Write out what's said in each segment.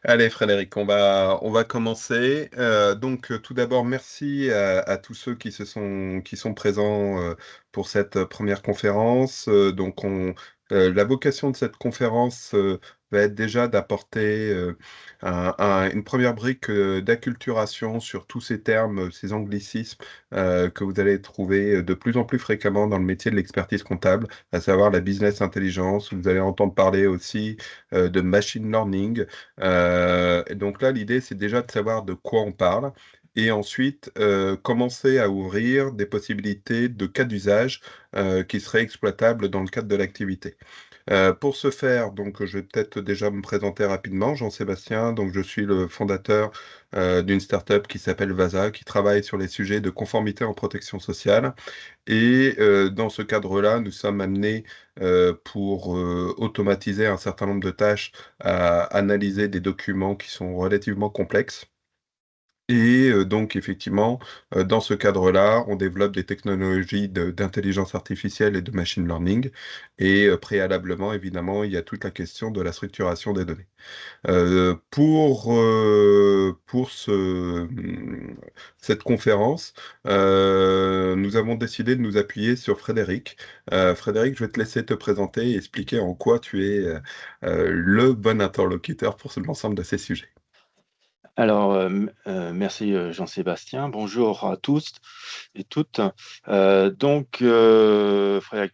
Allez Frédéric, on va commencer. Tout d'abord, merci à tous ceux qui sont présents pour cette première conférence. La vocation de cette conférence va être déjà d'apporter une première brique d'acculturation sur tous ces termes, ces anglicismes que vous allez trouver de plus en plus fréquemment dans le métier de l'expertise comptable, à savoir la business intelligence. Vous allez entendre parler aussi de machine learning. Et donc là, l'idée, c'est déjà de savoir de quoi on parle et ensuite commencer à ouvrir des possibilités de cas d'usage qui seraient exploitables dans le cadre de l'activité. Pour ce faire, donc, je vais peut-être déjà me présenter rapidement. Jean-Sébastien, donc, je suis le fondateur d'une startup qui s'appelle Vasa, qui travaille sur les sujets de conformité en protection sociale. Et dans ce cadre-là, nous sommes amenés, pour automatiser un certain nombre de tâches, à analyser des documents qui sont relativement complexes. Et donc, effectivement, dans ce cadre-là, on développe des technologies d'intelligence artificielle et de machine learning. Et préalablement, évidemment, il y a toute la question de la structuration des données. Pour cette conférence, nous avons décidé de nous appuyer sur Frédéric. Frédéric, je vais te laisser te présenter et expliquer en quoi tu es le bon interlocuteur pour l'ensemble de ces sujets. Alors, merci Jean-Sébastien. Bonjour à tous et toutes. Frédéric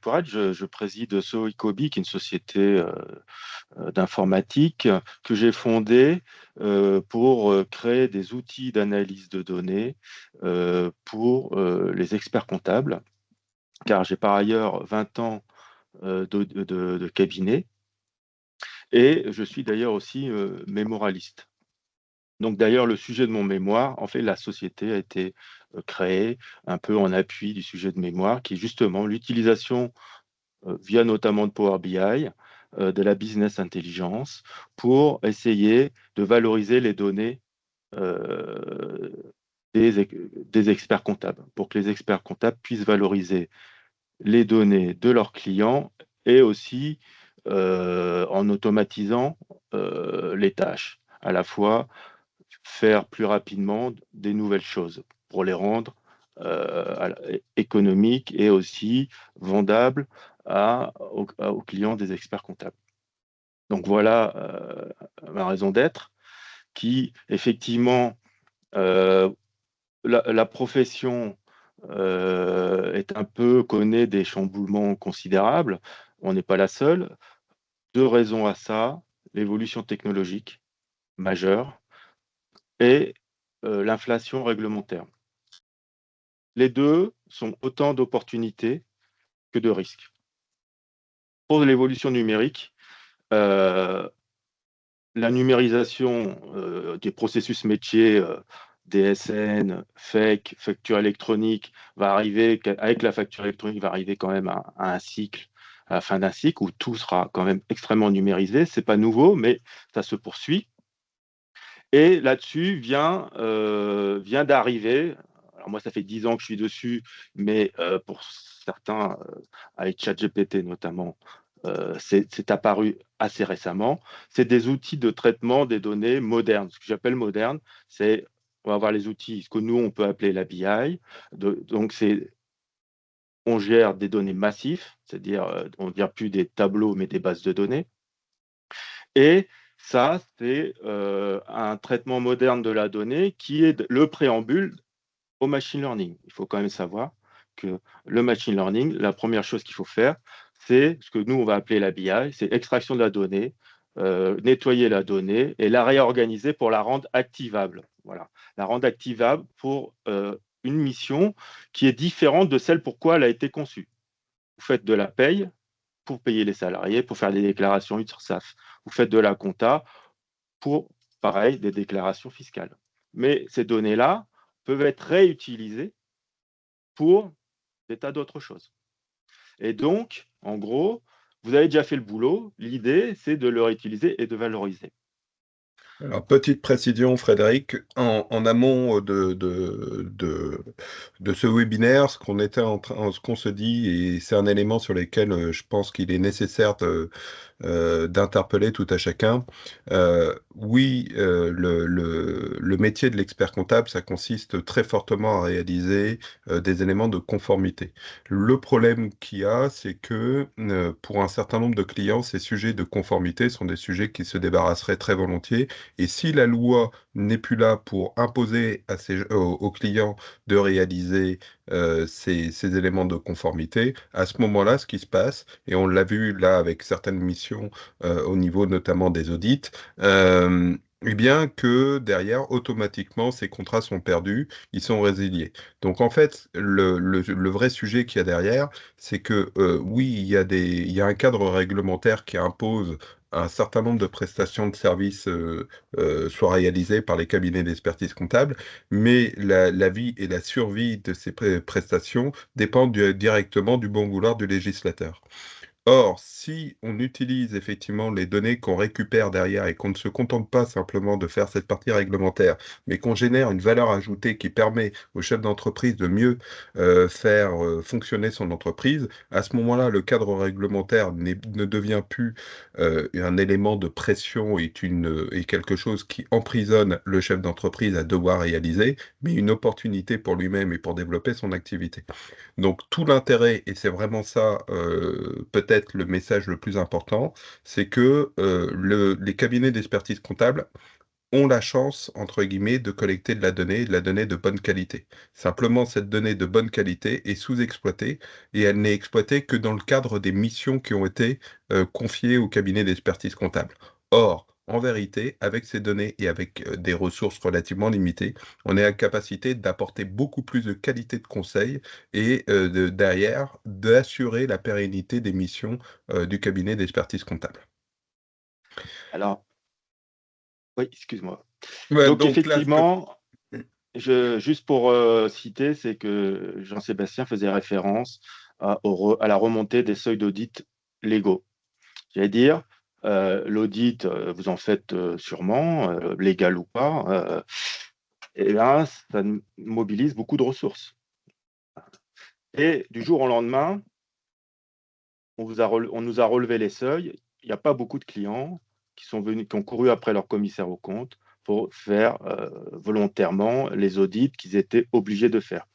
Poirette, je préside Soicobi, qui est une société d'informatique que j'ai fondée pour créer des outils d'analyse de données pour les experts comptables, car j'ai par ailleurs 20 ans de cabinet et je suis d'ailleurs aussi mémoraliste. Donc d'ailleurs, le sujet de mon mémoire, en fait, la société a été créée un peu en appui du sujet de mémoire, qui est justement l'utilisation, via notamment de Power BI, de la business intelligence, pour essayer de valoriser les données euh, des experts comptables, pour que les experts comptables puissent valoriser les données de leurs clients et aussi en automatisant les tâches, à la fois faire plus rapidement des nouvelles choses pour les rendre économiques et aussi vendables aux clients des experts comptables. Donc voilà ma raison d'être, qui effectivement, euh, la profession est un peu, connaît des chamboulements considérables. On n'est pas la seule. Deux raisons à ça: l'évolution technologique majeure et l'inflation réglementaire. Les deux sont autant d'opportunités que de risques. Pour l'évolution numérique, euh, la numérisation des processus métiers, DSN, FEC, facture électronique, va arriver, avec la facture électronique, va arriver quand même à un cycle, à la fin d'un cycle, où tout sera quand même extrêmement numérisé. Ce n'est pas nouveau, mais ça se poursuit. Et là-dessus vient d'arriver, alors moi ça fait 10 ans que je suis dessus, mais pour certains, avec ChatGPT notamment, c'est apparu assez récemment. C'est des outils de traitement des données modernes. Ce que j'appelle moderne, c'est, on va avoir les outils, ce que nous on peut appeler la BI. Donc on gère des données massives, c'est-à-dire on ne gère plus des tableaux mais des bases de données. Et ça, c'est un traitement moderne de la donnée qui est le préambule au machine learning. Il faut quand même savoir que le machine learning, la première chose qu'il faut faire, c'est ce que nous, on va appeler la BI, c'est extraction de la donnée, nettoyer la donnée et la réorganiser pour la rendre activable. Voilà, la rendre activable pour une mission qui est différente de celle pour quoi elle a été conçue. Vous faites de la paye pour payer les salariés, pour faire des déclarations URSSAF. Vous faites de la compta pour, pareil, des déclarations fiscales. Mais ces données-là peuvent être réutilisées pour des tas d'autres choses. Et donc, en gros, vous avez déjà fait le boulot. L'idée, c'est de le réutiliser et de valoriser. Alors, petite précision, Frédéric, en amont de ce webinaire, ce qu'on se dit, et c'est un élément sur lequel je pense qu'il est nécessaire d'interpeller tout à chacun. Oui, le métier de l'expert comptable, ça consiste très fortement à réaliser des éléments de conformité. Le problème qu'il y a, c'est que pour un certain nombre de clients, ces sujets de conformité sont des sujets qui se débarrasseraient très volontiers. Et si la loi n'est plus là pour imposer aux clients de réaliser ces éléments de conformité, à ce moment-là, ce qui se passe, et on l'a vu là avec certaines missions au niveau notamment des audits, eh bien que derrière, automatiquement, ces contrats sont perdus, ils sont résiliés. Donc en fait, le vrai sujet qu'il y a derrière, c'est que oui, il y a un cadre réglementaire qui impose un certain nombre de prestations de services soient réalisées par les cabinets d'expertise comptable, mais la vie et la survie de ces prestations dépendent directement du bon vouloir du législateur. Or, si on utilise effectivement les données qu'on récupère derrière et qu'on ne se contente pas simplement de faire cette partie réglementaire, mais qu'on génère une valeur ajoutée qui permet au chef d'entreprise de mieux faire fonctionner son entreprise, à ce moment-là, le cadre réglementaire ne devient plus un élément de pression et quelque chose qui emprisonne le chef d'entreprise à devoir réaliser, mais une opportunité pour lui-même et pour développer son activité. Donc tout l'intérêt, et c'est vraiment ça peut-être le message le plus important, c'est que les cabinets d'expertise comptable ont la chance, entre guillemets, de collecter de la donnée de bonne qualité. Simplement, cette donnée de bonne qualité est sous-exploitée et elle n'est exploitée que dans le cadre des missions qui ont été confiées au cabinet d'expertise comptable. Or, en vérité, avec ces données et avec des ressources relativement limitées, on est à capacité d'apporter beaucoup plus de qualité de conseil et derrière, d'assurer la pérennité des missions du cabinet d'expertise comptable. Alors, oui, excuse-moi. Ouais, Donc donc là, effectivement, juste pour citer, c'est que Jean-Sébastien faisait référence à la remontée des seuils d'audit légaux. J'allais dire, l'audit, vous en faites sûrement, légal ou pas, et là, ça mobilise beaucoup de ressources. Et du jour au lendemain, on nous a relevé les seuils. Il n'y a pas beaucoup de clients qui ont couru après leur commissaire aux comptes pour faire volontairement les audits qu'ils étaient obligés de faire.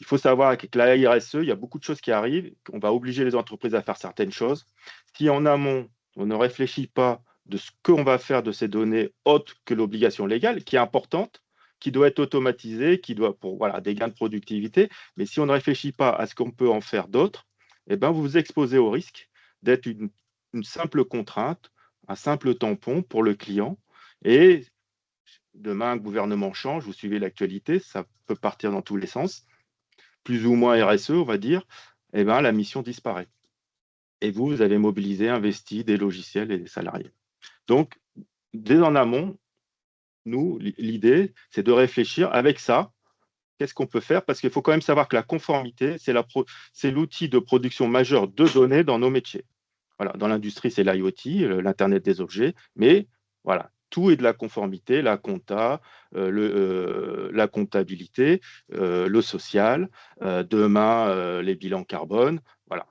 Il faut savoir qu'avec la RSE, il y a beaucoup de choses qui arrivent. On va obliger les entreprises à faire certaines choses. Si en amont, on ne réfléchit pas de ce qu'on va faire de ces données autres que l'obligation légale, qui est importante, qui doit être automatisée, qui doit pour voilà, des gains de productivité, mais si on ne réfléchit pas à ce qu'on peut en faire d'autres, eh ben, vous vous exposez au risque d'être une simple contrainte, un simple tampon pour le client. Et demain, un gouvernement change, vous suivez l'actualité, ça peut partir dans tous les sens, plus ou moins RSE, on va dire, eh ben, la mission disparaît. Et vous avez mobilisé, investi des logiciels et des salariés. Donc, dès en amont, nous, l'idée, c'est de réfléchir avec ça. Qu'est-ce qu'on peut faire? Parce qu'il faut quand même savoir que la conformité, c'est l'outil de production majeur de données dans nos métiers. Voilà, dans l'industrie, c'est l'IoT, l'Internet des objets, mais voilà, tout est de la conformité, la compta, la comptabilité, le social, demain, les bilans carbone, voilà.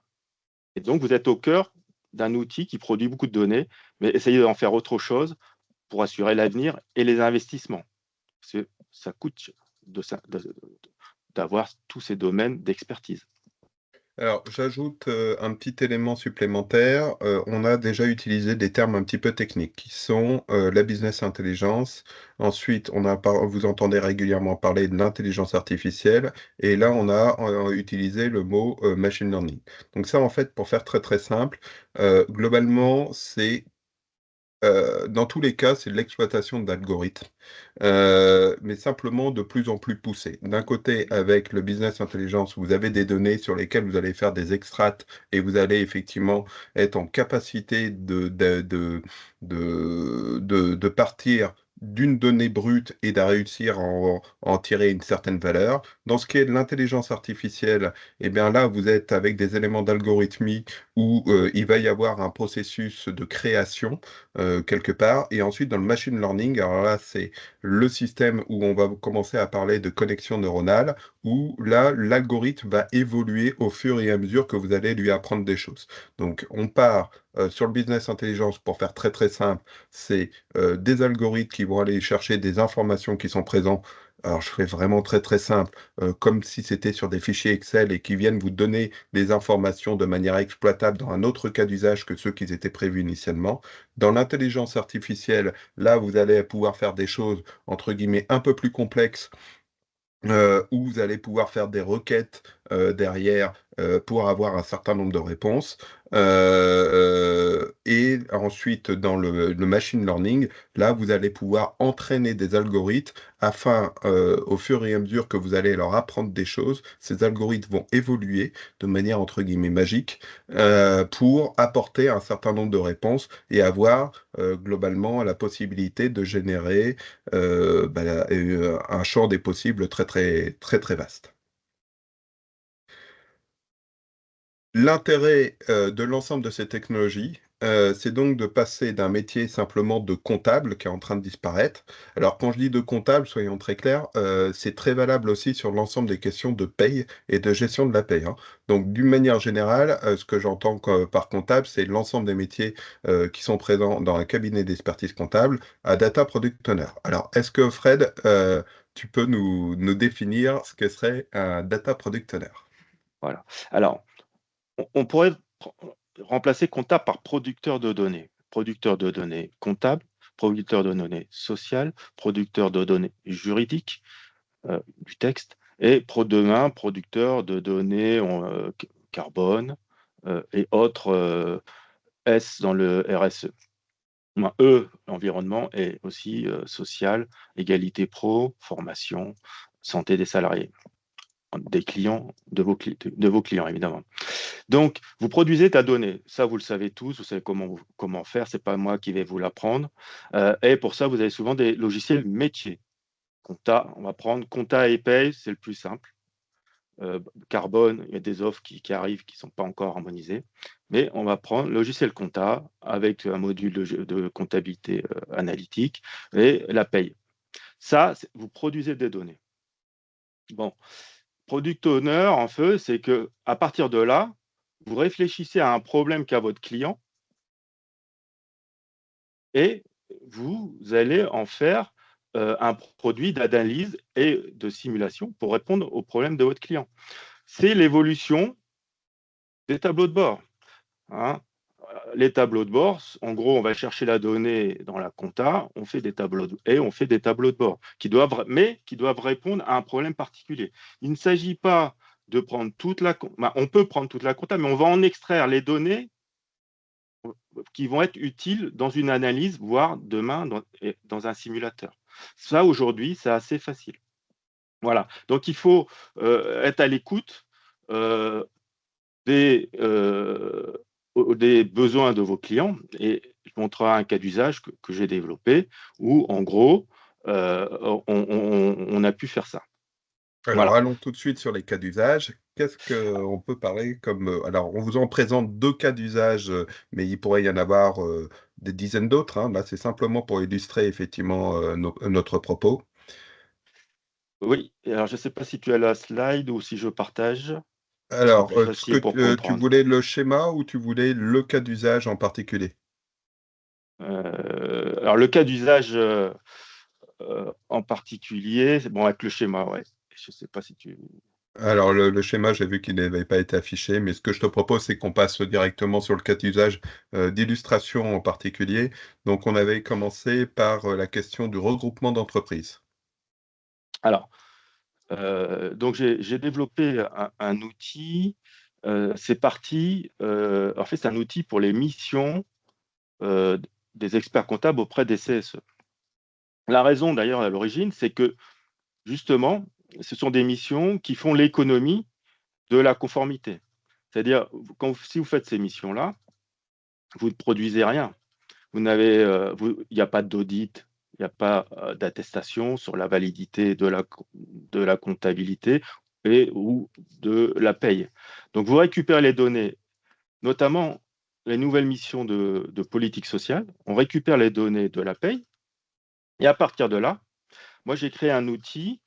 Et donc, vous êtes au cœur d'un outil qui produit beaucoup de données, mais essayez d'en faire autre chose pour assurer l'avenir et les investissements. Parce que ça coûte d'avoir tous ces domaines d'expertise. Alors, j'ajoute un petit élément supplémentaire. On a déjà utilisé des termes un petit peu techniques qui sont la business intelligence. Ensuite, vous entendez régulièrement parler de l'intelligence artificielle. Et là, on a utilisé le mot machine learning. Donc ça, en fait, pour faire très très simple, globalement, c'est dans tous les cas, c'est de l'exploitation d'algorithmes, mais simplement de plus en plus poussés. D'un côté, avec le business intelligence, vous avez des données sur lesquelles vous allez faire des extracts et vous allez effectivement être en capacité de partir d'une donnée brute et de réussir à en tirer une certaine valeur. Dans ce qui est de l'intelligence artificielle, eh bien là, vous êtes avec des éléments d'algorithmie où il va y avoir un processus de création quelque part, et ensuite dans le machine learning, alors là c'est le système où on va commencer à parler de connexion neuronale, où là l'algorithme va évoluer au fur et à mesure que vous allez lui apprendre des choses. Donc on part sur le business intelligence, pour faire très très simple, c'est des algorithmes qui vont aller chercher des informations qui sont présentes. Alors, je fais vraiment très très simple, comme si c'était sur des fichiers Excel et qui viennent vous donner des informations de manière exploitable dans un autre cas d'usage que ceux qui étaient prévus initialement. Dans l'intelligence artificielle, là, vous allez pouvoir faire des choses, entre guillemets, un peu plus complexes, où vous allez pouvoir faire des requêtes derrière pour avoir un certain nombre de réponses. Et ensuite, dans le machine learning, là, vous allez pouvoir entraîner des algorithmes afin, au fur et à mesure que vous allez leur apprendre des choses, ces algorithmes vont évoluer de manière entre guillemets magique pour apporter un certain nombre de réponses et avoir globalement la possibilité de générer un champ des possibles très très très très vaste. L'intérêt de l'ensemble de ces technologies, c'est donc de passer d'un métier simplement de comptable qui est en train de disparaître. Alors quand je dis de comptable, soyons très clairs, c'est très valable aussi sur l'ensemble des questions de paye et de gestion de la paye, hein. Donc d'une manière générale, ce que j'entends par comptable, c'est l'ensemble des métiers qui sont présents dans un cabinet d'expertise comptable à data product owner. Alors est-ce que Fred, tu peux nous définir ce que serait un data product owner? Voilà. Alors, on pourrait remplacer comptable par producteur de données. Producteur de données comptable, producteur de données sociales, producteur de données juridiques, du texte, et demain, producteur de données carbone et autres S dans le RSE. Enfin, environnement, et aussi social, égalité pro, formation, santé des salariés, des clients, de vos clients, évidemment. Donc, vous produisez ta donnée. Ça, vous le savez tous, vous savez comment faire, c'est pas moi qui vais vous l'apprendre. Et pour ça, vous avez souvent des logiciels métiers. Compta, on va prendre compta et paye, c'est le plus simple. Carbone, il y a des offres qui arrivent qui ne sont pas encore harmonisées. Mais on va prendre le logiciel compta avec un module de comptabilité analytique et la paye. Ça, vous produisez des données. Bon, product owner, en fait, c'est que à partir de là, vous réfléchissez à un problème qu'a votre client et vous allez en faire un produit d'analyse et de simulation pour répondre aux problèmes de votre client. C'est l'évolution des tableaux de bord, hein. Les tableaux de bord, en gros, on va chercher la donnée dans la compta, on fait des tableaux de bord qui doivent répondre à un problème particulier. Il ne s'agit pas de prendre on peut prendre toute la compta, mais on va en extraire les données qui vont être utiles dans une analyse, voire demain dans un simulateur. Ça, aujourd'hui, c'est assez facile. Voilà. Donc, il faut être à l'écoute euh, des besoins de vos clients, et je montrerai un cas d'usage que j'ai développé où, en gros, on a pu faire ça. Alors, Voilà. allons tout de suite sur les cas d'usage. Qu'est-ce qu'on peut parler comme, alors, on vous en présente 2 cas d'usage, mais il pourrait y en avoir, des dizaines d'autres, hein. Là, c'est simplement pour illustrer effectivement, notre propos. Oui, alors je ne sais pas si tu as la slide ou si je partage, ce sera Alors, plus ce que facile pour tu comprendre. voulais le schéma ou tu voulais le cas d'usage en particulier? Alors, le cas d'usage en particulier, c'est bon, avec le schéma, ouais. Je ne sais pas si tu. Alors, le schéma, j'ai vu qu'il n'avait pas été affiché, mais ce que je te propose, c'est qu'on passe directement sur le cas d'usage, d'illustration en particulier. Donc, on avait commencé par, la question du regroupement d'entreprises. Alors, donc j'ai développé un outil. C'est parti. En fait, c'est un outil pour les missions des experts comptables auprès des CSE. La raison, d'ailleurs, à l'origine, c'est que justement, ce sont des missions qui font l'économie de la conformité. C'est-à-dire, si vous faites ces missions-là, vous ne produisez rien. Il n'y a pas d'audit, il n'y a pas d'attestation sur la validité de la comptabilité ou de la paye. Donc, vous récupérez les données notamment les nouvelles missions de politique sociale. On récupère les données de la paye et à partir de là, moi j'ai créé un outil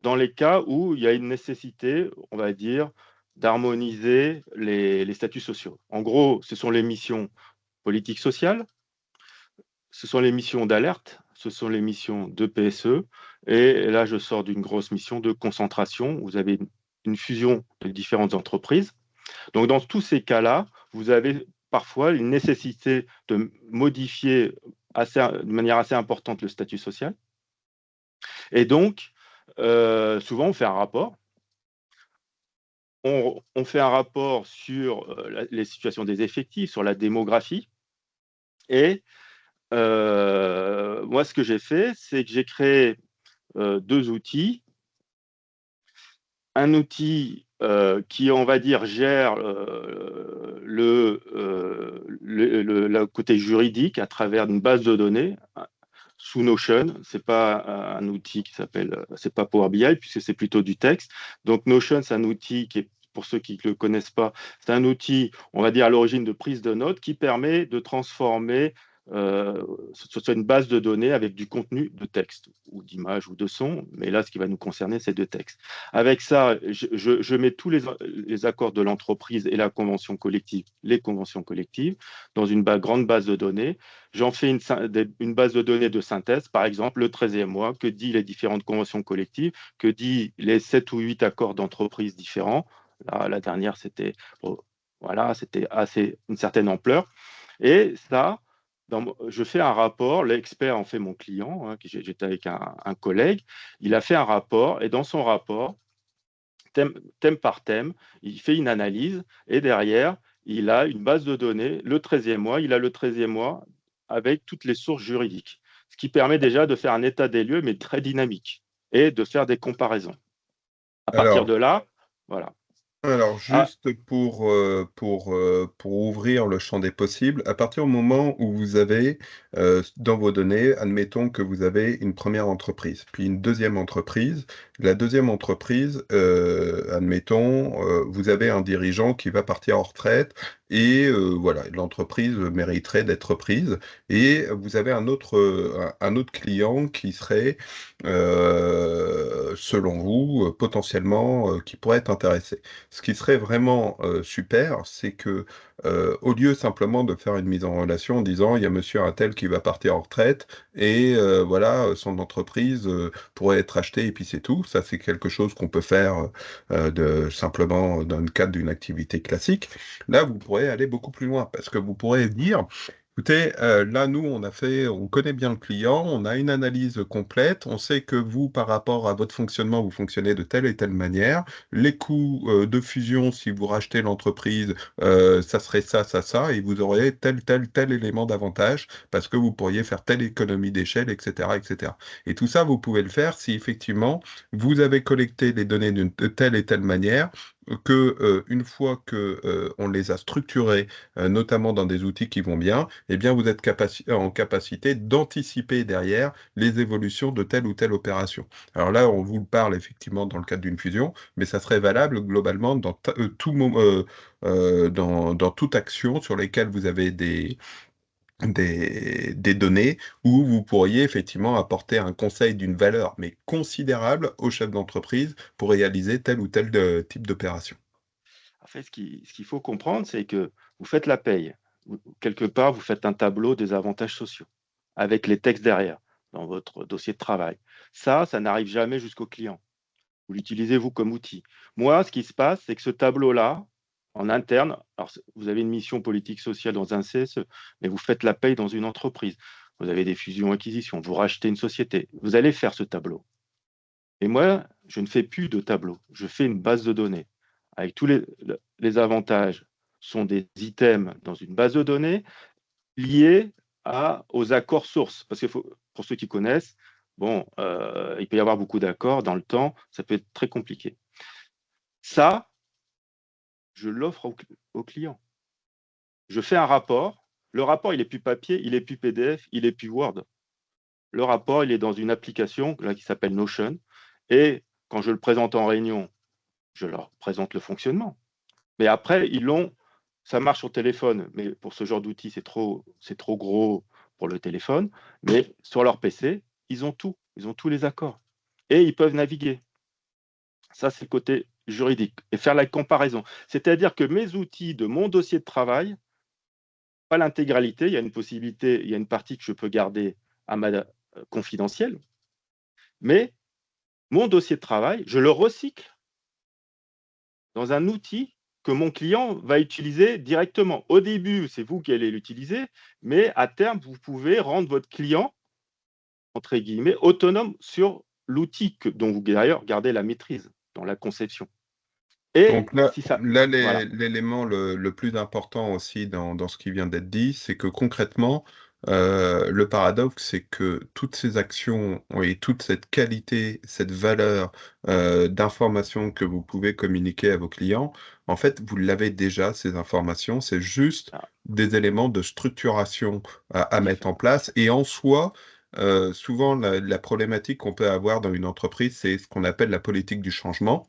dans les cas où il y a une nécessité, on va dire, d'harmoniser les statuts sociaux. En gros, ce sont les missions politiques sociales, ce sont les missions d'alerte, ce sont les missions de PSE, et là, je sors d'une grosse mission de concentration. Vous avez une fusion de différentes entreprises. Donc, dans tous ces cas-là, vous avez parfois une nécessité de modifier de manière assez importante le statut social. Et donc, souvent, on fait un rapport. On fait un rapport sur les situations des effectifs, sur la démographie. Et moi, ce que j'ai fait, c'est que j'ai créé deux outils. Un outil qui, on va dire, gère le côté juridique à travers une base de données sous Notion. C'est pas un outil qui s'appelle, c'est pas Power BI puisque c'est plutôt du texte. Donc Notion, c'est un outil qui est, pour ceux qui ne le connaissent pas, c'est un outil, on va dire, à l'origine de prise de notes qui permet de transformer ce soit une base de données avec du contenu de texte ou d'image ou de son, mais là, ce qui va nous concerner, c'est de texte. Avec ça, je mets tous les accords de l'entreprise et la convention collective, les conventions collectives, dans une grande base de données. J'en fais une base de données de synthèse, par exemple, le 13e mois, que dit les différentes conventions collectives, que dit les 7 ou 8 accords d'entreprise différents. Là, la dernière, c'était voilà, c'était assez une certaine ampleur. Et ça, je fais un rapport, l'expert en fait mon client, hein, j'étais avec un collègue, il a fait un rapport, et dans son rapport, thème par thème, il fait une analyse, et derrière, il a une base de données, le 13e mois, il a le 13e mois avec toutes les sources juridiques, ce qui permet déjà de faire un état des lieux, mais très dynamique, et de faire des comparaisons. À partir Alors, de là, voilà. Alors, Ah, juste pour ouvrir le champ des possibles, à partir du moment où vous avez dans vos données, admettons que vous avez une première entreprise, puis une deuxième entreprise. La deuxième entreprise, admettons, vous avez un dirigeant qui va partir en retraite et voilà, l'entreprise mériterait d'être prise. Et vous avez un autre client qui serait, selon vous, potentiellement, qui pourrait être intéressé. Ce qui serait vraiment super, c'est que au lieu simplement de faire une mise en relation en disant il y a monsieur un tel qui va partir en retraite et voilà, son entreprise pourrait être achetée et puis c'est tout. Ça, c'est quelque chose qu'on peut faire simplement dans le cadre d'une activité classique. Là, vous pourrez aller beaucoup plus loin parce que vous pourrez dire écoutez, là, nous, on connaît bien le client, on a une analyse complète, on sait que vous, par rapport à votre fonctionnement, vous fonctionnez de telle et telle manière. Les coûts de fusion, si vous rachetez l'entreprise, ça serait ça, ça, ça, et vous aurez tel élément d'avantage parce que vous pourriez faire telle économie d'échelle, etc., etc. Et tout ça, vous pouvez le faire si effectivement vous avez collecté les données de telle et telle manière que une fois que on les a structurées, notamment dans des outils qui vont bien, eh bien vous êtes en capacité d'anticiper derrière les évolutions de telle ou telle opération. Alors là, on vous le parle effectivement dans le cadre d'une fusion, mais ça serait valable globalement dans toute action sur lesquelles vous avez des données où vous pourriez effectivement apporter un conseil d'une valeur, mais considérable au chef d'entreprise pour réaliser tel ou tel type d'opération. en fait, ce qu'il faut comprendre, c'est que vous faites la paye. Quelque part, vous faites un tableau des avantages sociaux avec les textes derrière dans votre dossier de travail. Ça n'arrive jamais jusqu'au client. Vous l'utilisez vous comme outil. Moi, ce qui se passe, c'est que ce tableau-là, en interne, alors vous avez une mission politique sociale dans un CSE, mais vous faites la paye dans une entreprise. Vous avez des fusions-acquisitions, vous rachetez une société. Vous allez faire ce tableau. Et moi, je ne fais plus de tableau. Je fais une base de données avec tous les avantages sont des items dans une base de données liés aux accords sources. Parce que pour ceux qui connaissent, bon, il peut y avoir beaucoup d'accords dans le temps, ça peut être très compliqué. Ça, je l'offre au client. Je fais un rapport. Le rapport, il est plus papier, il est plus PDF, il est plus Word. Le rapport, il est dans une application là, qui s'appelle Notion. Et quand je le présente en réunion, je leur présente le fonctionnement. Mais après, ils l'ont ça marche sur téléphone, mais pour ce genre d'outil, c'est trop gros pour le téléphone. Mais sur leur PC, ils ont tous les accords et ils peuvent naviguer. Ça, c'est le côté juridique et faire la comparaison. C'est-à-dire que mes outils de mon dossier de travail, pas l'intégralité, il y a une possibilité, il y a une partie que je peux garder à ma confidentielle, mais mon dossier de travail, je le recycle dans un outil que mon client va utiliser directement. Au début, c'est vous qui allez l'utiliser, mais à terme, vous pouvez rendre votre client, entre guillemets, autonome sur l'outil dont vous d'ailleurs gardez la maîtrise dans la conception. Et Donc là, si ça, là voilà, l'élément le plus important aussi dans ce qui vient d'être dit, c'est que concrètement, le paradoxe, c'est que toutes ces actions et toute cette qualité, cette valeur d'information que vous pouvez communiquer à vos clients, en fait, vous l'avez déjà, ces informations, c'est juste ah, des éléments de structuration à mettre en différent. place. Et en soi, souvent, la problématique qu'on peut avoir dans une entreprise, c'est ce qu'on appelle la politique du changement.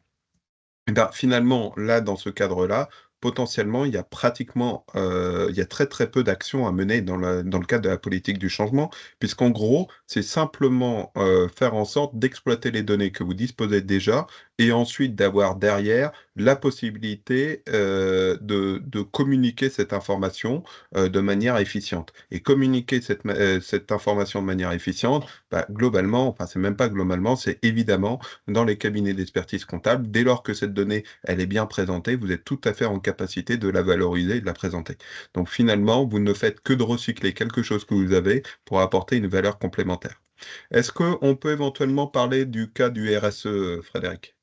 Eh ben, finalement, là, dans ce cadre-là, potentiellement, il y a très très peu d'actions à mener dans le cadre de la politique du changement, puisqu'en gros, c'est simplement faire en sorte d'exploiter les données que vous disposez déjà et ensuite d'avoir derrière la possibilité de communiquer cette information de manière efficiente. Et communiquer cette information de manière efficiente, bah, globalement, enfin, c'est même pas globalement, c'est évidemment dans les cabinets d'expertise comptable. Dès lors que cette donnée, elle est bien présentée, vous êtes tout à fait en capacité de la valoriser et de la présenter. Donc finalement, vous ne faites que de recycler quelque chose que vous avez pour apporter une valeur complémentaire. Est-ce qu'on peut éventuellement parler du cas du RSE, Frédéric?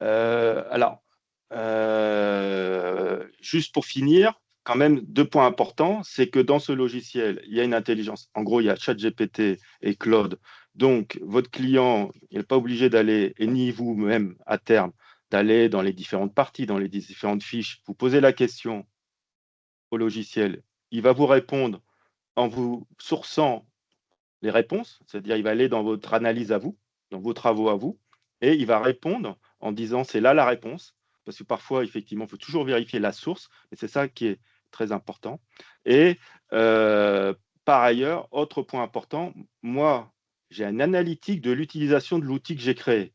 Alors, juste pour finir, quand même 2 points importants, c'est que dans ce logiciel, il y a une intelligence. En gros, il y a ChatGPT et Claude. Donc votre client, il n'est pas obligé d'aller et ni vous-même à terme, d'aller dans les différentes parties, dans les différentes fiches. Vous posez la question au logiciel, il va vous répondre en vous sourçant les réponses, c'est-à-dire il va aller dans votre analyse à vous, dans vos travaux à vous, et il va répondre en disant c'est là la réponse, parce que parfois, effectivement, il faut toujours vérifier la source, et c'est ça qui est très important. Et par ailleurs, autre point important, moi, j'ai une analytique de l'utilisation de l'outil que j'ai créé.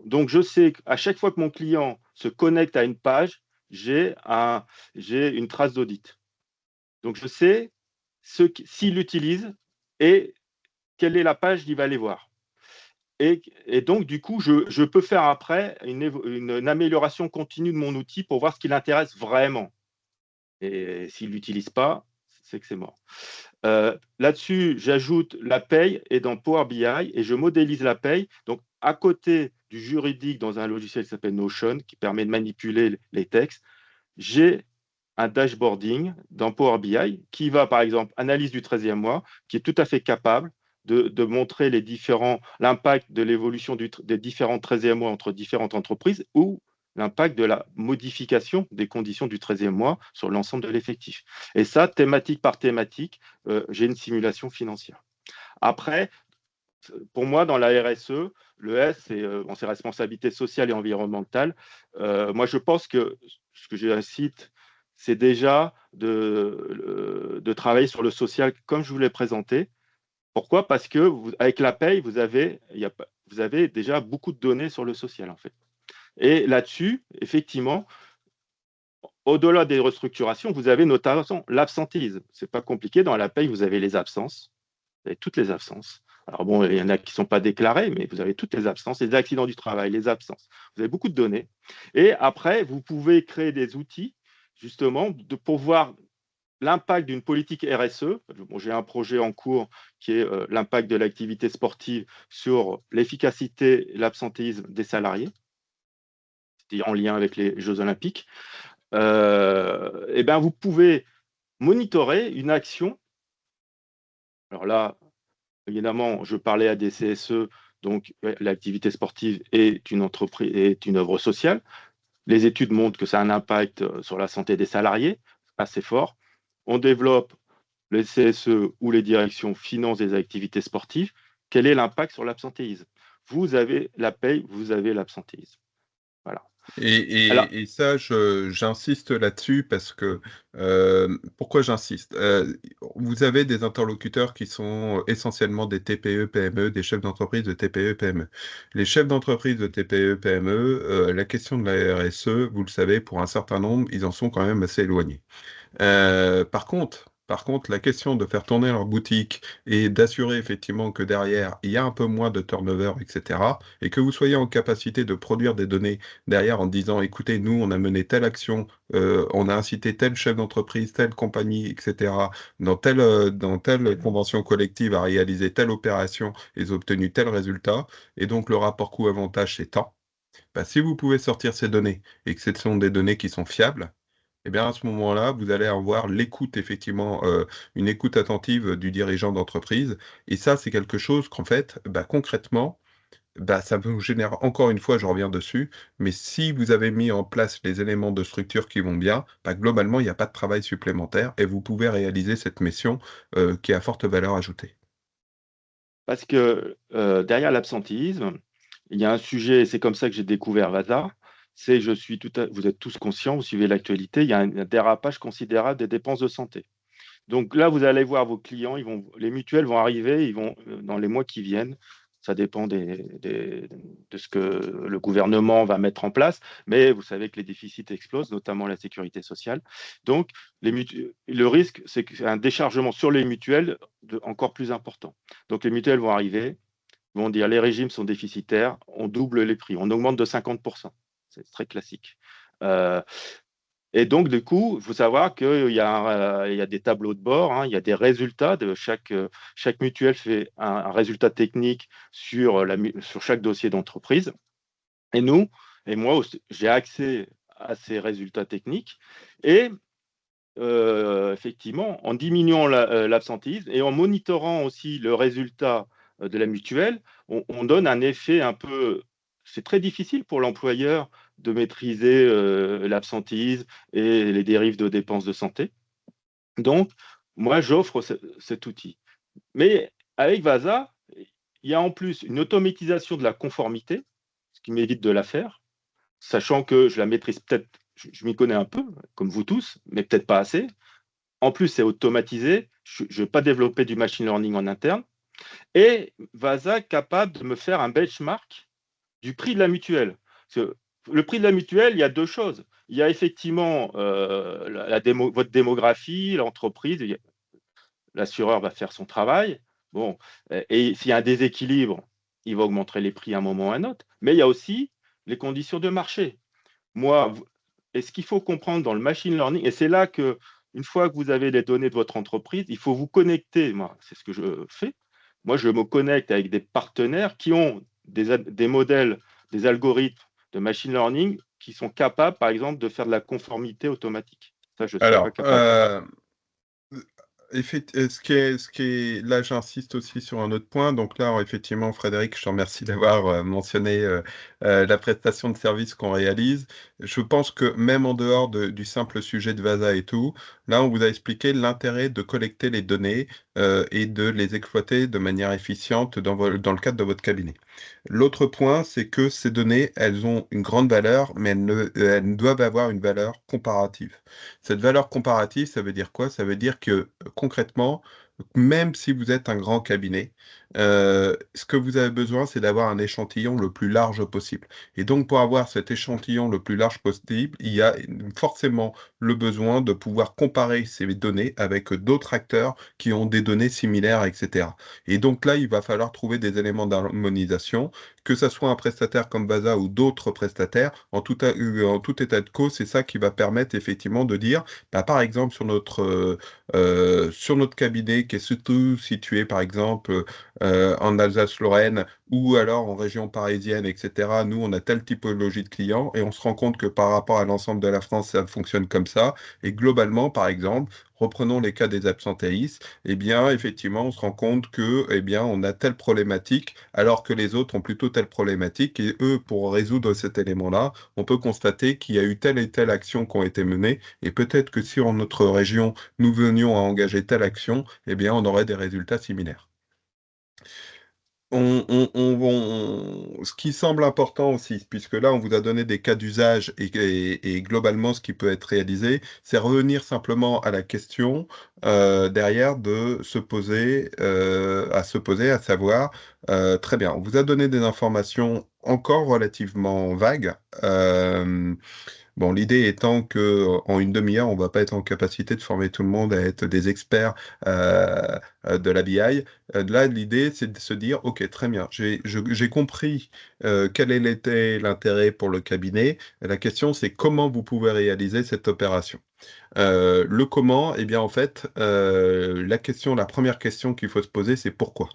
Donc, je sais qu'à chaque fois que mon client se connecte à une page, j'ai une trace d'audit. Donc, je sais s'il l'utilise et quelle est la page qu'il va aller voir. Et donc, du coup, je peux faire après une amélioration continue de mon outil pour voir ce qui l'intéresse vraiment. Et s'il ne l'utilise pas, c'est que c'est mort. Là-dessus, j'ajoute la paye et dans Power BI et je modélise la paye. Donc, à côté du juridique dans un logiciel qui s'appelle Notion, qui permet de manipuler les textes, j'ai un dashboarding dans Power BI qui va, par exemple, analyse du 13e mois, qui est tout à fait capable de montrer l'impact de l'évolution des différents 13e mois entre différentes entreprises ou l'impact de la modification des conditions du 13e mois sur l'ensemble de l'effectif. Et ça, thématique par thématique, j'ai une simulation financière. Après, pour moi, dans la RSE, le S, c'est responsabilité sociale et environnementale. Moi, je pense que ce que j'ai un site, c'est déjà de travailler sur le social comme je vous l'ai présenté. Pourquoi? Parce que avec la paye, vous avez déjà beaucoup de données sur le social, en fait. Et là-dessus, effectivement, au-delà des restructurations, vous avez notamment l'absentéisme. C'est pas compliqué. Dans la paye, vous avez les absences. Vous avez toutes les absences. Alors bon, il y en a qui ne sont pas déclarées, mais vous avez toutes les absences, les accidents du travail, les absences. Vous avez beaucoup de données. Et après, vous pouvez créer des outils, justement, pour voir l'impact d'une politique RSE. Bon, j'ai un projet en cours qui est l'impact de l'activité sportive sur l'efficacité et l'absentéisme des salariés, c'est-à-dire en lien avec les Jeux Olympiques. Et ben, vous pouvez monitorer une action. Alors là, évidemment, je parlais à des CSE, donc l'activité sportive est une entreprise, est une œuvre sociale. Les études montrent que ça a un impact sur la santé des salariés assez fort. On développe les CSE ou les directions financent des activités sportives. Quel est l'impact sur l'absentéisme? Vous avez la paye, vous avez l'absentéisme. Voilà. Et, Alors, et ça, j'insiste là-dessus parce que pourquoi j'insiste? Vous avez des interlocuteurs qui sont essentiellement des TPE, PME, des chefs d'entreprise de TPE, PME. Les chefs d'entreprise de TPE, PME, la question de la RSE, vous le savez, pour un certain nombre, ils en sont quand même assez éloignés. Par contre, la question de faire tourner leur boutique et d'assurer effectivement que derrière, il y a un peu moins de turnover, etc., et que vous soyez en capacité de produire des données derrière en disant, écoutez, nous, on a mené telle action, on a incité tel chef d'entreprise, telle compagnie, etc., dans telle convention collective à réaliser telle opération, et ils ont obtenu tel résultat, et donc le rapport coût-avantage, c'est tant. Bah, si vous pouvez sortir ces données et que ce sont des données qui sont fiables, eh bien, à ce moment-là, vous allez avoir l'écoute, effectivement, une écoute attentive du dirigeant d'entreprise. Et ça, c'est quelque chose qu'en fait, bah, concrètement, bah, ça vous génère, encore une fois, je reviens dessus, mais si vous avez mis en place les éléments de structure qui vont bien, bah, globalement, il n'y a pas de travail supplémentaire et vous pouvez réaliser cette mission qui est à forte valeur ajoutée. parce que derrière l'absentéisme, il y a un sujet, c'est comme ça que j'ai découvert Vasa, c'est, vous êtes tous conscients, vous suivez l'actualité, il y a un dérapage considérable des dépenses de santé. Donc là, vous allez voir vos clients, les mutuelles vont arriver, ils vont, dans les mois qui viennent, ça dépend de ce que le gouvernement va mettre en place, mais vous savez que les déficits explosent, notamment la sécurité sociale. Donc, le risque, c'est un déchargement sur les mutuelles encore plus important. Donc, les mutuelles vont arriver, vont dire les régimes sont déficitaires, on double les prix, on augmente de 50%. C'est très classique. Euh, et donc, du coup, il faut savoir il y a des tableaux de bord, hein, il y a des résultats de chaque mutuelle fait un résultat technique sur chaque dossier d'entreprise. Et nous, et moi aussi, j'ai accès à ces résultats techniques. Et effectivement, en diminuant l'absentéisme et en monitorant aussi le résultat de la mutuelle, on donne un effet un peu. C'est très difficile pour l'employeur de maîtriser l'absentéisme et les dérives de dépenses de santé. Donc, moi, j'offre cet outil. Mais avec Vasa, il y a en plus une automatisation de la conformité, ce qui m'évite de la faire, sachant que je la maîtrise peut-être, je m'y connais un peu, comme vous tous, mais peut-être pas assez. En plus, c'est automatisé. Je ne vais pas développer du machine learning en interne. Et Vasa est capable de me faire un benchmark du prix de la mutuelle. Parce que le prix de la mutuelle, il y a deux choses. Il y a effectivement votre démographie, l'entreprise. L'assureur va faire son travail. Bon, et s'il y a un déséquilibre, il va augmenter les prix à un moment ou à un autre. Mais il y a aussi les conditions de marché. Moi, et ce qu'il faut comprendre dans le machine learning, et c'est là que, une fois que vous avez les données de votre entreprise, il faut vous connecter. Moi, c'est ce que je fais. Moi, je me connecte avec des partenaires qui ont des modèles, des algorithmes de machine learning qui sont capables, par exemple, de faire de la conformité automatique. Ça, je ne serais pas Alors, capable de faire. là, j'insiste aussi sur un autre point. Donc là, effectivement, Frédéric, je te remercie d'avoir mentionné la prestation de service qu'on réalise. Je pense que même en dehors du simple sujet de Vasa et tout, là, on vous a expliqué l'intérêt de collecter les données et de les exploiter de manière efficiente dans le cadre de votre cabinet. L'autre point, c'est que ces données, elles ont une grande valeur, mais elles doivent avoir une valeur comparative. Cette valeur comparative, ça veut dire quoi? Ça veut dire que concrètement, même si vous êtes un grand cabinet, ce que vous avez besoin, c'est d'avoir un échantillon le plus large possible. Et donc, pour avoir cet échantillon le plus large possible, il y a forcément le besoin de pouvoir comparer ces données avec d'autres acteurs qui ont des données similaires, etc. Et donc là, il va falloir trouver des éléments d'harmonisation, que ce soit un prestataire comme Baza ou d'autres prestataires. En tout état de cause, c'est ça qui va permettre effectivement de dire, bah, par exemple, sur notre cabinet qui est surtout situé, par exemple, en Alsace-Lorraine ou alors en région parisienne, etc., nous, on a telle typologie de clients et on se rend compte que par rapport à l'ensemble de la France, ça fonctionne comme ça. Et globalement, par exemple, reprenons les cas des absentéistes, eh bien, effectivement, on se rend compte que, eh bien, on a telle problématique, alors que les autres ont plutôt telle problématique. Et eux, pour résoudre cet élément-là, on peut constater qu'il y a eu telle et telle action qui ont été menées. Et peut-être que si en notre région, nous venions à engager telle action, eh bien, on aurait des résultats similaires. ce qui semble important aussi, puisque là, on vous a donné des cas d'usage et globalement, ce qui peut être réalisé, c'est revenir simplement à la question derrière de se poser, à savoir, très bien, on vous a donné des informations encore relativement vagues. Bon, l'idée étant que en une demi-heure, on va pas être en capacité de former tout le monde à être des experts de la BI. Là, l'idée, c'est de se dire, OK, très bien, j'ai compris quel était l'intérêt pour le cabinet. La question, c'est comment vous pouvez réaliser cette opération. Le comment, eh bien, en fait, la première question qu'il faut se poser, c'est pourquoi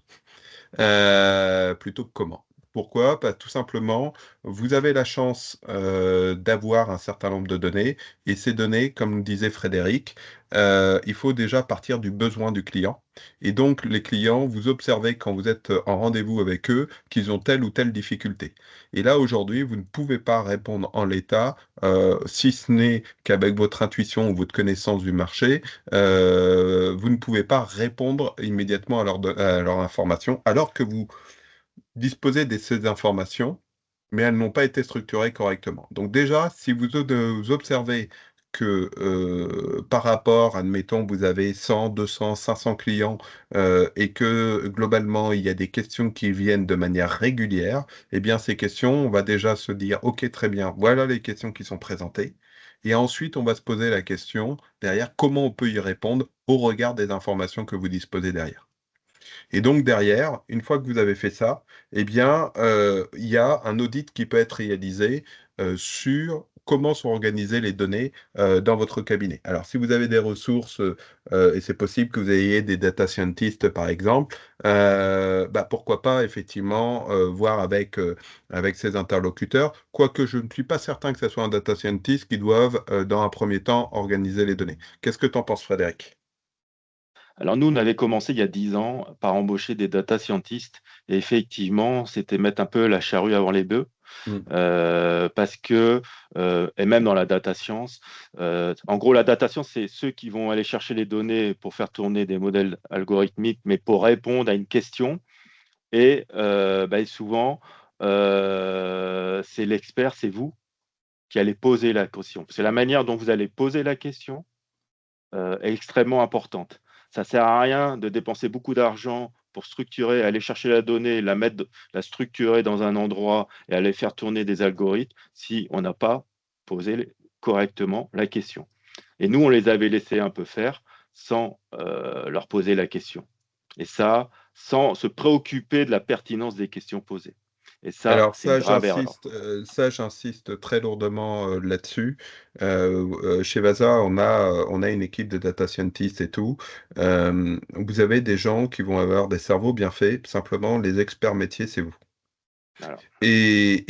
plutôt que comment. Pourquoi? Bah, tout simplement, vous avez la chance d'avoir un certain nombre de données, et ces données, comme disait Frédéric, il faut déjà partir du besoin du client. Et donc, les clients, vous observez quand vous êtes en rendez-vous avec eux qu'ils ont telle ou telle difficulté. Et là, aujourd'hui, vous ne pouvez pas répondre en l'état, si ce n'est qu'avec votre intuition ou votre connaissance du marché, vous ne pouvez pas répondre immédiatement à leur information, alors que vous disposez de ces informations, mais elles n'ont pas été structurées correctement. Donc déjà, si vous observez que par rapport, admettons, vous avez 100, 200, 500 clients et que globalement, il y a des questions qui viennent de manière régulière, eh bien, ces questions, on va déjà se dire, OK, très bien, voilà les questions qui sont présentées. Et ensuite, on va se poser la question derrière, comment on peut y répondre au regard des informations que vous disposez derrière. Et donc derrière, une fois que vous avez fait ça, eh bien, il y a un audit qui peut être réalisé sur comment sont organisées les données dans votre cabinet. Alors, si vous avez des ressources, et c'est possible que vous ayez des data scientists, par exemple, bah, pourquoi pas effectivement voir avec ces interlocuteurs, quoique je ne suis pas certain que ce soit un data scientist qui doive, dans un premier temps, organiser les données. Qu'est-ce que tu en penses, Frédéric? Alors nous, on avait commencé il y a 10 ans par embaucher des data scientists et effectivement, c'était mettre un peu la charrue avant les bœufs, Mm. parce que, et même dans la data science, en gros, la data science, c'est ceux qui vont aller chercher les données pour faire tourner des modèles algorithmiques, mais pour répondre à une question et bah, souvent, c'est l'expert, c'est vous qui allez poser la question. C'est la manière dont vous allez poser la question est extrêmement importante. Ça sert à rien de dépenser beaucoup d'argent pour structurer, aller chercher la donnée, la structurer dans un endroit et aller faire tourner des algorithmes si on n'a pas posé correctement la question. Et nous, on les avait laissés un peu faire sans leur poser la question. Et ça, sans se préoccuper de la pertinence des questions posées. Et ça, Alors c'est une grave erreur. ça j'insiste très lourdement là-dessus. Chez Vasa, on a une équipe de data scientists et tout. Vous avez des gens qui vont avoir des cerveaux bien faits. Simplement, les experts métiers, c'est vous. Voilà. Et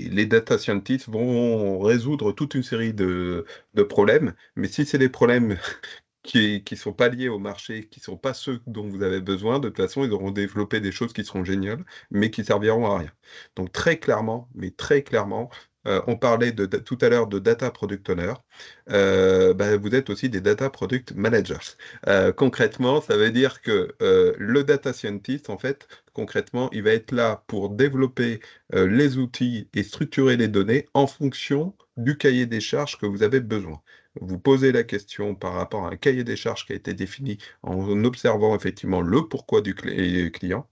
les data scientists vont résoudre toute une série de problèmes. Mais si c'est des problèmes qui sont pas liés au marché, qui sont pas ceux dont vous avez besoin, de toute façon, ils auront développé des choses qui seront géniales, mais qui serviront à rien. Donc très clairement, mais très clairement, on parlait tout à l'heure de data product owner, bah, vous êtes aussi des data product managers. Concrètement, ça veut dire que le data scientist, en fait, concrètement, il va être là pour développer les outils et structurer les données en fonction du cahier des charges que vous avez besoin. Vous posez la question par rapport à un cahier des charges qui a été défini en observant effectivement le pourquoi du client.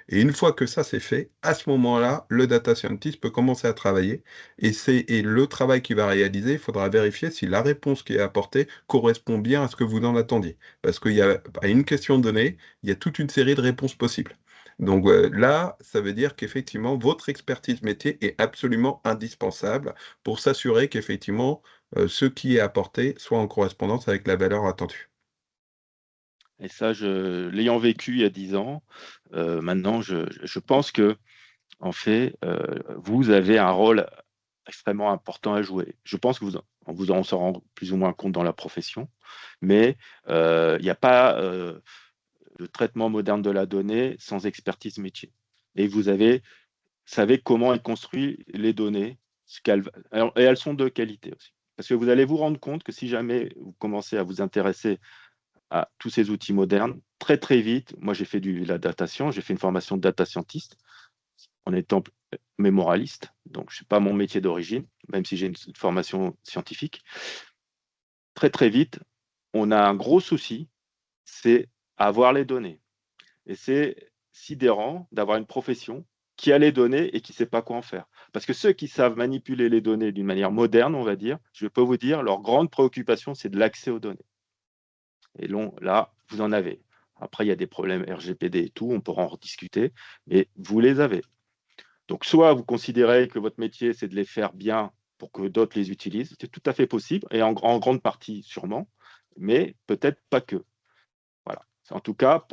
Et une fois que ça c'est fait, à ce moment-là, le data scientist peut commencer à travailler. Et le travail qu'il va réaliser, il faudra vérifier si la réponse qui est apportée correspond bien à ce que vous en attendiez. Parce qu'il y a, à une question donnée, il y a toute une série de réponses possibles. Donc là, ça veut dire qu'effectivement, votre expertise métier est absolument indispensable pour s'assurer qu'effectivement, ce qui est apporté soit en correspondance avec la valeur attendue. Et ça, l'ayant vécu il y a 10 ans, maintenant, je pense que en fait, vous avez un rôle extrêmement important à jouer. Je pense que on s'en rend plus ou moins compte dans la profession, mais il n'y a pas le traitement moderne de la donnée sans expertise métier. Et savez comment est construit les données, et elles sont de qualité aussi. Parce que vous allez vous rendre compte que si jamais vous commencez à vous intéresser à tous ces outils modernes, très très vite, moi j'ai fait la data science, j'ai fait une formation de data scientist, en étant mémoraliste, donc je sais pas mon métier d'origine, même si j'ai une formation scientifique. Très très vite, on a un gros souci, c'est avoir les données. Et c'est sidérant d'avoir une profession qui a les données et qui ne sait pas quoi en faire. Parce que ceux qui savent manipuler les données d'une manière moderne, on va dire, je peux vous dire, leur grande préoccupation, c'est de l'accès aux données. Et là, vous en avez. Après, il y a des problèmes RGPD et tout, on pourra en rediscuter, mais vous les avez. Donc, soit vous considérez que votre métier, c'est de les faire bien pour que d'autres les utilisent, c'est tout à fait possible, et en grande partie sûrement, mais peut-être pas que. Voilà. En tout cas,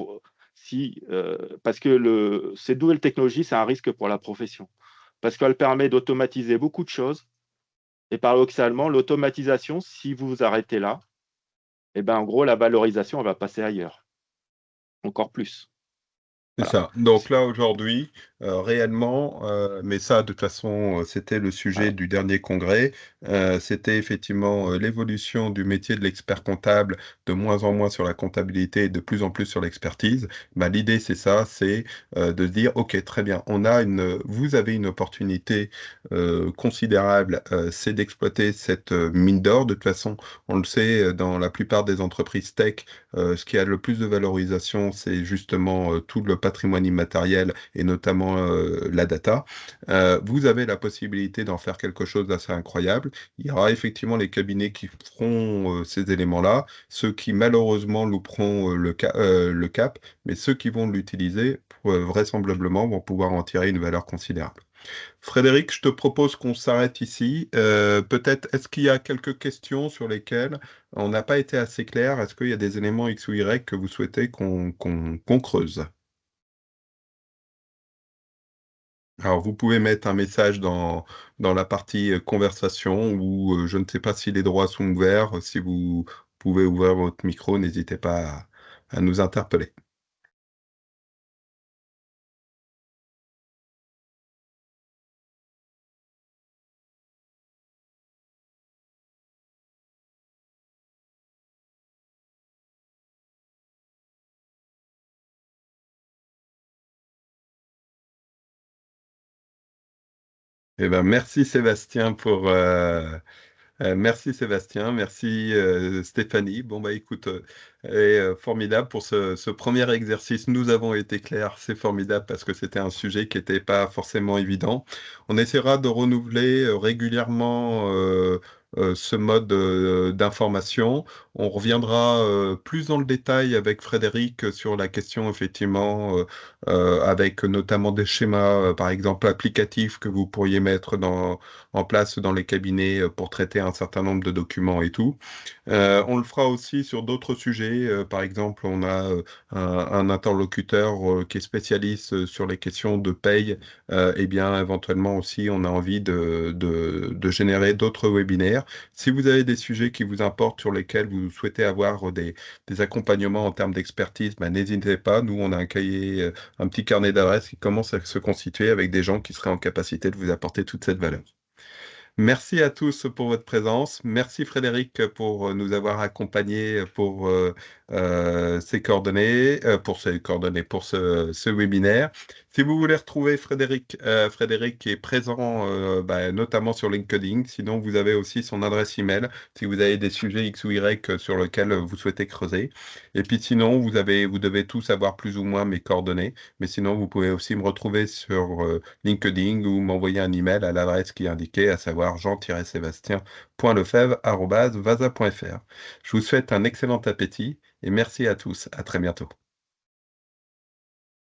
parce que ces nouvelles technologies, c'est un risque pour la profession. Parce qu'elle permet d'automatiser beaucoup de choses. Et paradoxalement, l'automatisation, si vous vous arrêtez là, eh ben, en gros, la valorisation, elle va passer ailleurs. Encore plus. C'est Voilà. ça. Donc là, aujourd'hui, réellement, mais ça, de toute façon, c'était le sujet Voilà. du dernier congrès, c'était effectivement l'évolution du métier de l'expert comptable, de moins en moins sur la comptabilité et de plus en plus sur l'expertise. Bah, l'idée, c'est ça, c'est de se dire, OK, très bien, vous avez une opportunité considérable, c'est d'exploiter cette mine d'or. De toute façon, on le sait, dans la plupart des entreprises tech, ce qui a le plus de valorisation, c'est justement tout le patrimoine immatériel et notamment la data. Vous avez la possibilité d'en faire quelque chose d'assez incroyable. Il y aura effectivement les cabinets qui feront ces éléments-là, ceux qui malheureusement louperont le cap, mais ceux qui vont l'utiliser, vraisemblablement, vont pouvoir en tirer une valeur considérable. Frédéric, je te propose qu'on s'arrête ici. Peut-être, est-ce qu'il y a quelques questions sur lesquelles on n'a pas été assez clair? Est-ce qu'il y a des éléments X ou Y que vous souhaitez qu'on creuse? Alors, vous pouvez mettre un message dans la partie conversation ou je ne sais pas si les droits sont ouverts. Si vous pouvez ouvrir votre micro, n'hésitez pas à nous interpeller. Eh ben, merci Sébastien merci Sébastien, merci Stéphanie. Bon bah écoute, formidable pour ce premier exercice. Nous avons été clairs, c'est formidable parce que c'était un sujet qui n'était pas forcément évident. On essaiera de renouveler régulièrement ce mode d'information. On reviendra plus dans le détail avec Frédéric sur la question effectivement, avec notamment des schémas, par exemple applicatifs que vous pourriez mettre en place dans les cabinets pour traiter un certain nombre de documents et tout. On le fera aussi sur d'autres sujets. Par exemple, on a un interlocuteur qui est spécialiste sur les questions de paye. Eh bien, éventuellement aussi, on a envie de générer d'autres webinaires. Si vous avez des sujets qui vous importent, sur lesquels vous souhaitez avoir des accompagnements en termes d'expertise, ben, n'hésitez pas. Nous, on a un cahier, un petit carnet d'adresses qui commence à se constituer avec des gens qui seraient en capacité de vous apporter toute cette valeur. Merci à tous pour votre présence. Merci Frédéric pour nous avoir accompagnés pour ces coordonnées, pour ce webinaire. Si vous voulez retrouver Frédéric, Frédéric est présent bah, notamment sur LinkedIn. Sinon, vous avez aussi son adresse email si vous avez des sujets X ou Y sur lesquels vous souhaitez creuser. Et puis sinon, vous devez tous avoir plus ou moins mes coordonnées. Mais sinon, vous pouvez aussi me retrouver sur LinkedIn ou m'envoyer un email à l'adresse qui est indiquée, à savoir jean-sébastien.lefebvre@vasa.fr. Je vous souhaite un excellent appétit et merci à tous. À très bientôt.